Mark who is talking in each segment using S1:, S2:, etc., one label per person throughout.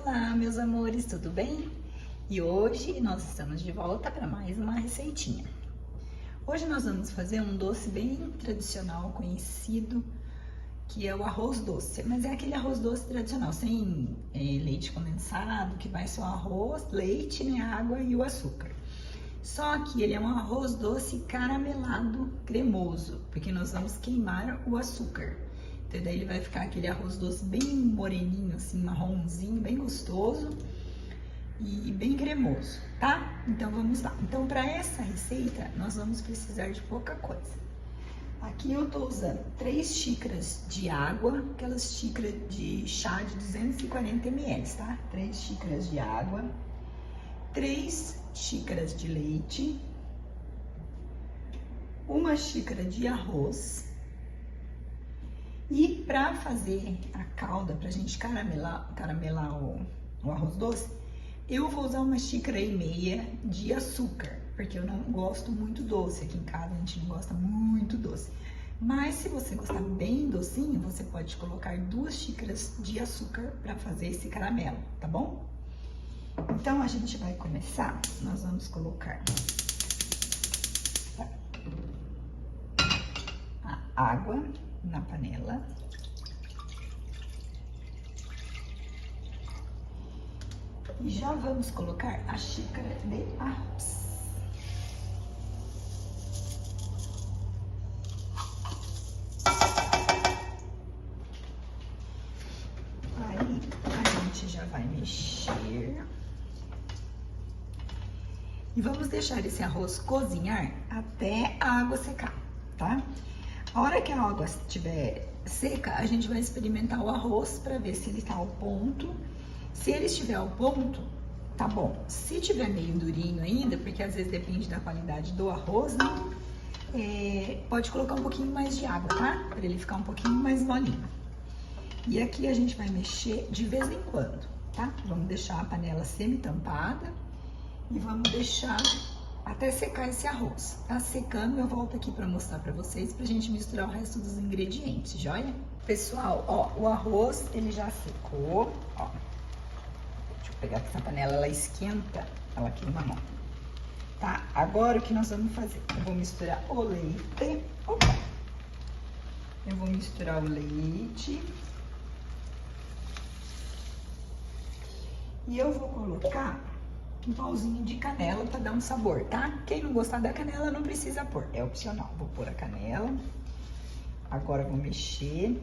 S1: Olá, meus amores, tudo bem? E hoje nós estamos de volta para mais uma receitinha. Hoje nós vamos fazer um doce bem tradicional, conhecido, que é o arroz doce. Mas é aquele arroz doce tradicional, sem leite condensado, que vai só arroz, leite, né, água e o açúcar. Só que ele é um arroz doce caramelado cremoso, porque nós vamos queimar o açúcar. Então daí ele vai ficar aquele arroz doce bem moreninho, assim, marronzinho, bem gostoso e bem cremoso, tá? Então vamos lá. Então para essa receita nós vamos precisar de pouca coisa. Aqui eu tô usando 3 xícaras de água, aquelas xícaras de chá de 240 ml, tá? 3 xícaras de água, 3 xícaras de leite, 1 xícara de arroz. E para fazer a calda, pra gente caramelar o arroz doce, eu vou usar 1,5 xícaras de açúcar, porque eu não gosto muito doce. Aqui em casa a gente não gosta muito doce. Mas se você gostar bem docinho, você pode colocar 2 xícaras de açúcar para fazer esse caramelo, tá bom? Então a gente vai começar, nós vamos colocar a água na panela. E já vamos colocar a xícara de arroz. Aí a gente já vai mexer. E vamos deixar esse arroz cozinhar até a água secar, tá? A hora que a água estiver seca, a gente vai experimentar o arroz para ver se ele tá ao ponto. Se ele estiver ao ponto, tá bom. Se tiver meio durinho ainda, porque às vezes depende da qualidade do arroz, né? Pode colocar um pouquinho mais de água, tá? Para ele ficar um pouquinho mais molinho. E aqui a gente vai mexer de vez em quando, tá? Vamos deixar a panela semi-tampada e vamos deixar até secar esse arroz. Tá secando, eu volto aqui para mostrar para vocês, pra gente misturar o resto dos ingredientes, joia? Pessoal, ó, o arroz, ele já secou, ó. Deixa eu pegar aqui essa panela, ela esquenta, ela queima a mão. Tá? Agora o que nós vamos fazer? Eu vou misturar o leite. Opa! Eu vou misturar o leite. E eu vou colocar um pauzinho de canela para dar um sabor, tá? Quem não gostar da canela não precisa pôr, é opcional. Vou pôr a canela. Agora eu vou mexer.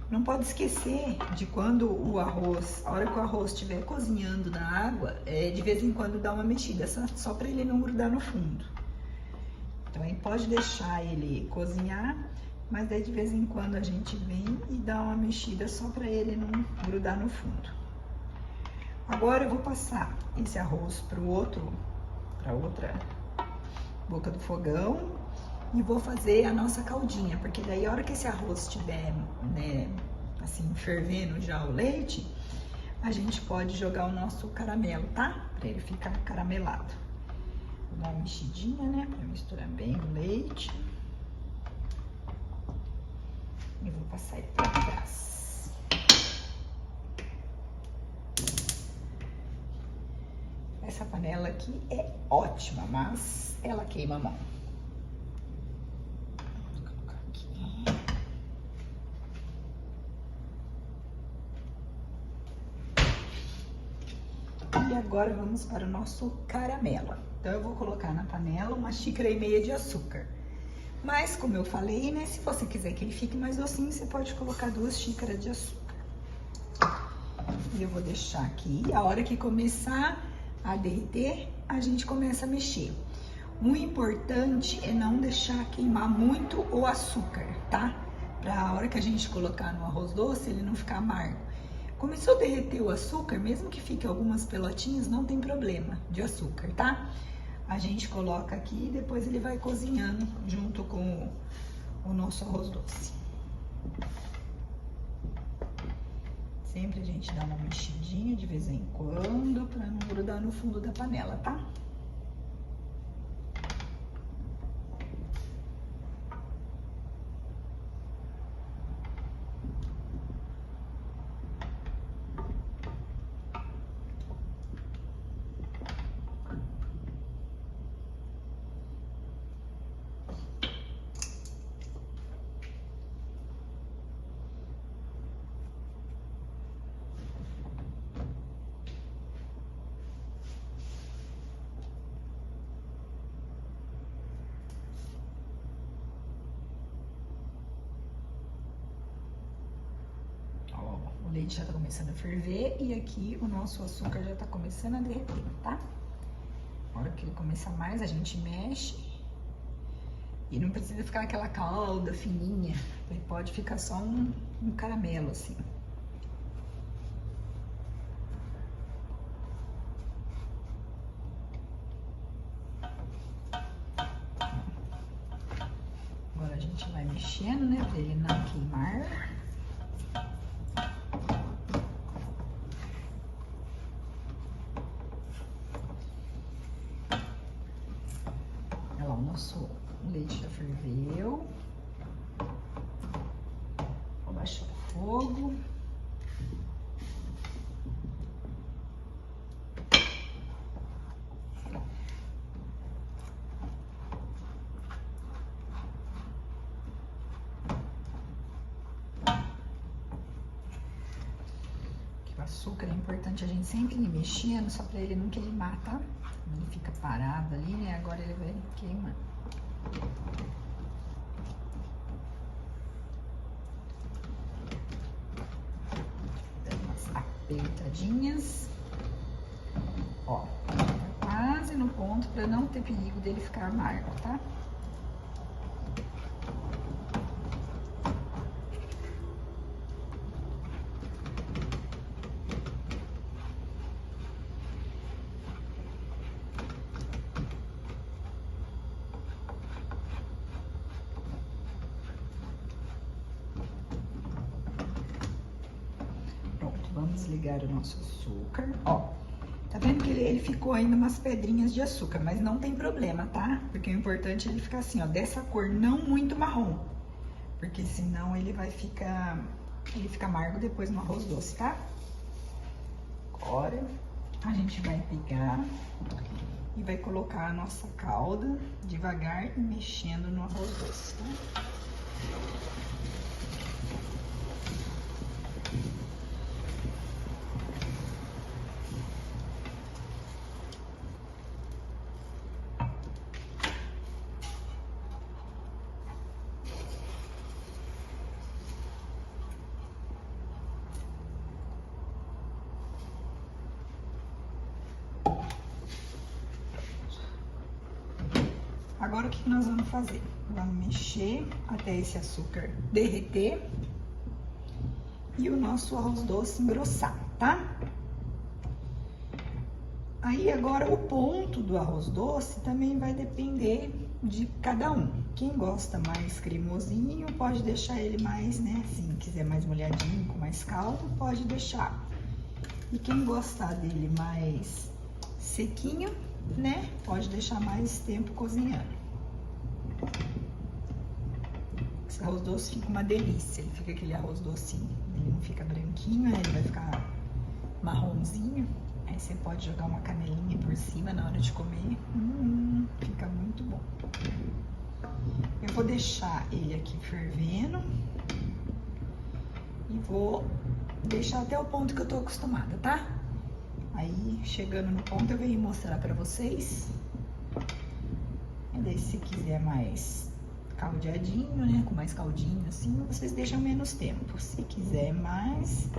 S1: Não pode esquecer de quando o arroz, a hora que o arroz estiver cozinhando na água, de vez em quando dá uma mexida, só para ele não grudar no fundo. Então aí pode deixar ele cozinhar, mas daí de vez em quando a gente vem e dá uma mexida só para ele não grudar no fundo. Agora eu vou passar esse arroz para outra boca do fogão e vou fazer a nossa caldinha, porque daí a hora que esse arroz estiver, né, assim, fervendo já o leite, a gente pode jogar o nosso caramelo, tá? Para ele ficar caramelado. Vou dar uma mexidinha, né, para misturar bem o leite. E vou passar ele para trás. Essa panela aqui é ótima, mas ela queima a mão. Vou colocar aqui. E agora vamos para o nosso caramelo. Então eu vou colocar na panela 1,5 xícaras de açúcar. Mas como eu falei, né, se você quiser que ele fique mais docinho, você pode colocar 2 xícaras de açúcar. E eu vou deixar aqui, a hora que começar a derreter, a gente começa a mexer. O importante é não deixar queimar muito o açúcar, tá? Pra hora que a gente colocar no arroz doce, ele não ficar amargo. Começou a derreter o açúcar, mesmo que fique algumas pelotinhas, não tem problema de açúcar, tá? A gente coloca aqui e depois ele vai cozinhando junto com o nosso arroz doce. Sempre a gente dá uma mexidinha de vez em quando, para não grudar no fundo da panela, tá? o leite já tá começando a ferver e aqui o nosso açúcar já tá começando a derreter, tá? Na hora que ele começar mais, a gente mexe. E não precisa ficar aquela calda fininha, ele pode ficar só um caramelo assim. Agora a gente vai mexendo, né, pra ele não queimar. Olha lá, o nosso leite já ferveu. Vou baixar o fogo. O açúcar é importante a gente sempre ir mexendo, só pra ele não queimar, tá? Ele fica parado ali, né? Agora ele vai queimar. Dando umas apertadinhas. Ó, tá quase no ponto pra não ter perigo dele ficar amargo, tá? Vamos desligar o nosso açúcar. Ó, tá vendo que ele ficou ainda umas pedrinhas de açúcar, mas não tem problema, tá? Porque o importante é ele ficar assim, ó, dessa cor, não muito marrom. Porque senão ele vai ficar, ele fica amargo depois no arroz doce, tá? Agora a gente vai pegar e vai colocar a nossa calda devagar e mexendo no arroz doce, tá? Agora, o que nós vamos fazer? Vamos mexer até esse açúcar derreter e o nosso arroz doce engrossar, tá? Aí, agora, o ponto do arroz doce também vai depender de cada um. Quem gosta mais cremosinho, pode deixar ele mais, né, assim, quiser mais molhadinho, com mais caldo, pode deixar. E quem gostar dele mais sequinho, né, pode deixar mais tempo cozinhando. Esse arroz doce fica uma delícia, ele fica aquele arroz docinho, ele não fica branquinho, né, ele vai ficar marronzinho. Aí você pode jogar uma canelinha por cima na hora de comer, fica muito bom. Eu vou deixar ele aqui fervendo e vou deixar até o ponto que eu tô acostumada, tá? Aí, chegando no ponto, eu venho mostrar pra vocês. E daí, se quiser mais caldeadinho, né, com mais caldinho assim, vocês deixam menos tempo. Se quiser mais,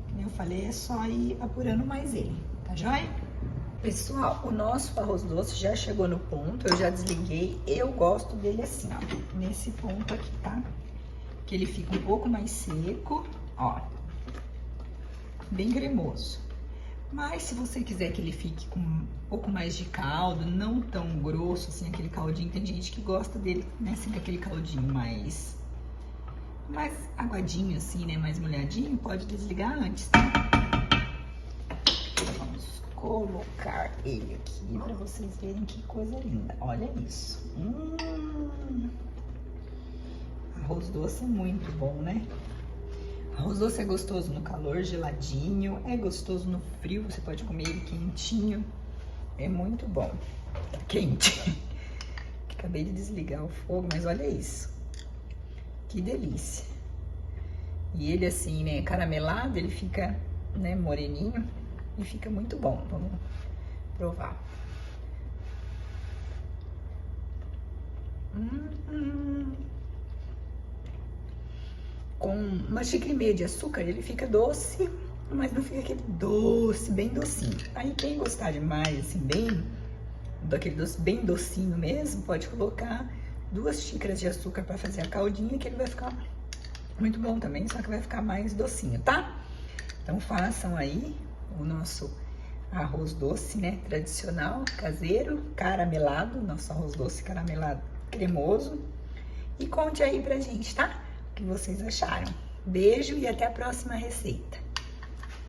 S1: como eu falei, é só ir apurando mais ele, tá joia? Pessoal, o nosso arroz doce já chegou no ponto, eu já desliguei. Eu gosto dele assim, ó, nesse ponto aqui, tá? Que ele fica um pouco mais seco, ó, bem cremoso. Mas se você quiser que ele fique com um pouco mais de caldo, não tão grosso assim, aquele caldinho, tem gente que gosta dele, né, assim, daquele caldinho mais aguadinho assim, né, mais molhadinho, pode desligar antes, tá? Vamos colocar ele aqui pra vocês verem que coisa linda, olha isso. Arroz doce é muito bom, né? Arroz doce é gostoso no calor, geladinho, é gostoso no frio, você pode comer ele quentinho, é muito bom. Quente. Acabei de desligar o fogo, mas olha isso. Que delícia. E ele assim, né, caramelado, ele fica, né, moreninho e fica muito bom. Vamos provar. com uma xícara e meia de açúcar, ele fica doce, mas não fica aquele doce, bem docinho. Aí quem gostar de mais, assim, bem, daquele doce bem docinho mesmo, pode colocar 2 xícaras de açúcar para fazer a caldinha, que ele vai ficar muito bom também, só que vai ficar mais docinho, tá? Então façam aí o nosso arroz doce, né, tradicional, caseiro, caramelado, nosso arroz doce caramelado cremoso. E conte aí pra gente, tá? O que vocês acharam. Beijo e até a próxima receita.